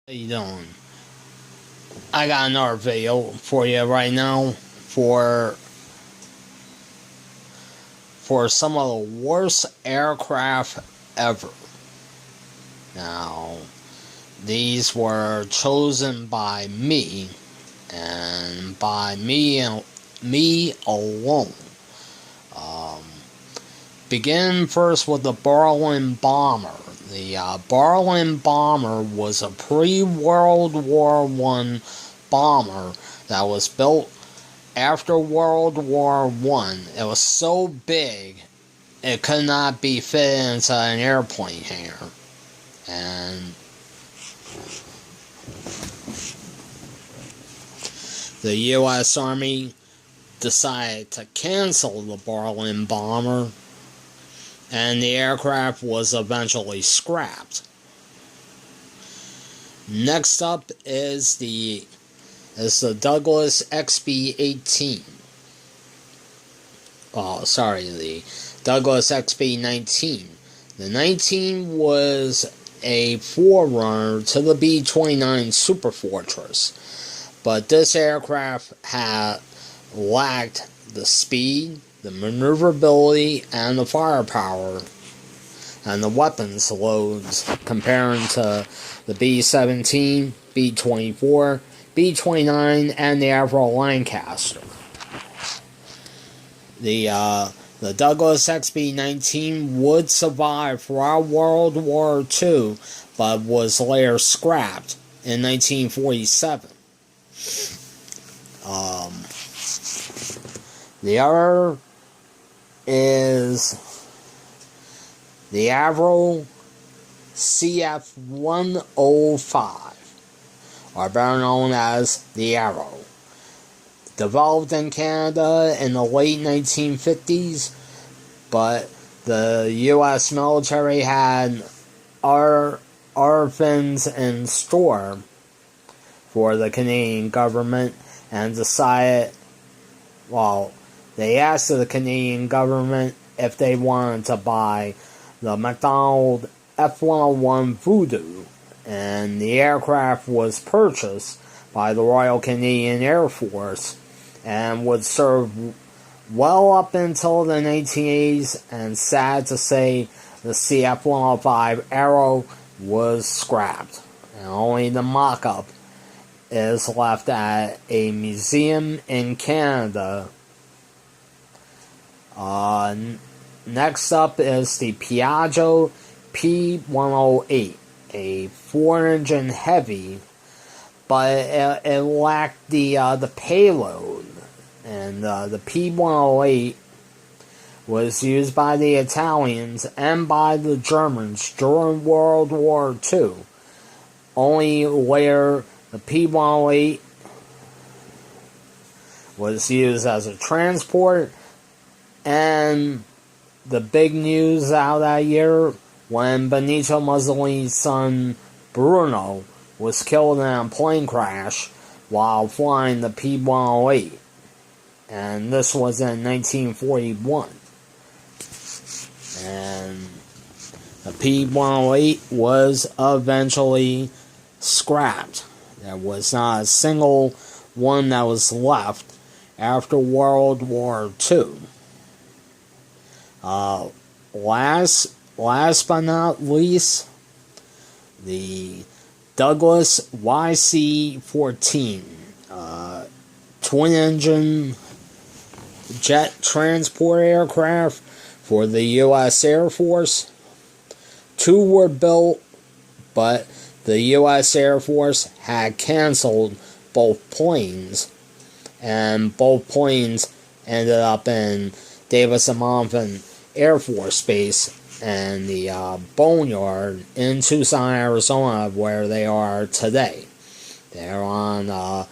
How you doing? I got another video for you right now for some of the worst aircraft ever. Now, these were chosen by me, and by me and me alone. Begin first with the Berlin Bomber. The Berlin Bomber was a pre-World War I bomber that was built after World War I. It was so big it could not be fit into an airplane hangar. And the U.S. Army decided to cancel the Berlin Bomber, and the aircraft was eventually scrapped. Next up is the Douglas XB-18. The Douglas XB-19. The 19 was a forerunner to the B-29 Superfortress, but this aircraft had lacked the speed, the maneuverability, and the firepower, and the weapons loads comparing to the B-17, B-24, B-29, and the Avro Lancaster. The Douglas XB-19 would survive throughout World War II, but was later scrapped in 1947. The other is the Avro CF-105, or better known as the Arrow. Developed in Canada in the late 1950s, but the U.S. military had other things in store for the Canadian government and decided, they asked the Canadian government if they wanted to buy the McDonnell F-101 Voodoo, and the aircraft was purchased by the Royal Canadian Air Force and would serve well up until the 1980s, and sad to say, the CF-105 Arrow was scrapped, and only the mock-up is left at a museum in Canada. Next up is the Piaggio P108, a 4-engine heavy, but it lacked the payload, and the P108 was used by the Italians and by the Germans during World War II. Only later, the P108 was used as a transport, and the big news out that year when Benito Mussolini's son Bruno was killed in a plane crash while flying the P108, and this was in 1941. And the P108 was eventually scrapped. There was not a single one that was left after World War II. Last but not least, the Douglas YC-14, twin-engine jet transport aircraft for the U.S. Air Force. 2 were built, but the U.S. Air Force had canceled both planes, and both planes ended up in Davis-Monthan Air Force Base and the Boneyard in Tucson, Arizona, where they are today. They're on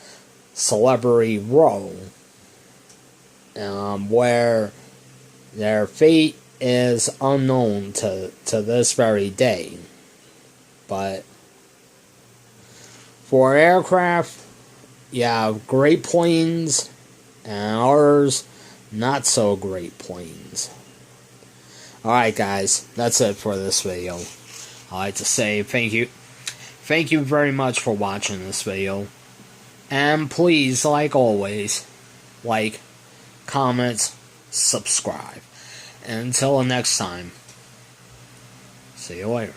Celebrity Row, where their fate is unknown to this very day. But for aircraft, you have great planes and others not so great planes. Alright guys, that's it for this video. I'd like to say thank you thank you very much for watching this video. And please, like always, like, comment, subscribe. And until the next time, see you later.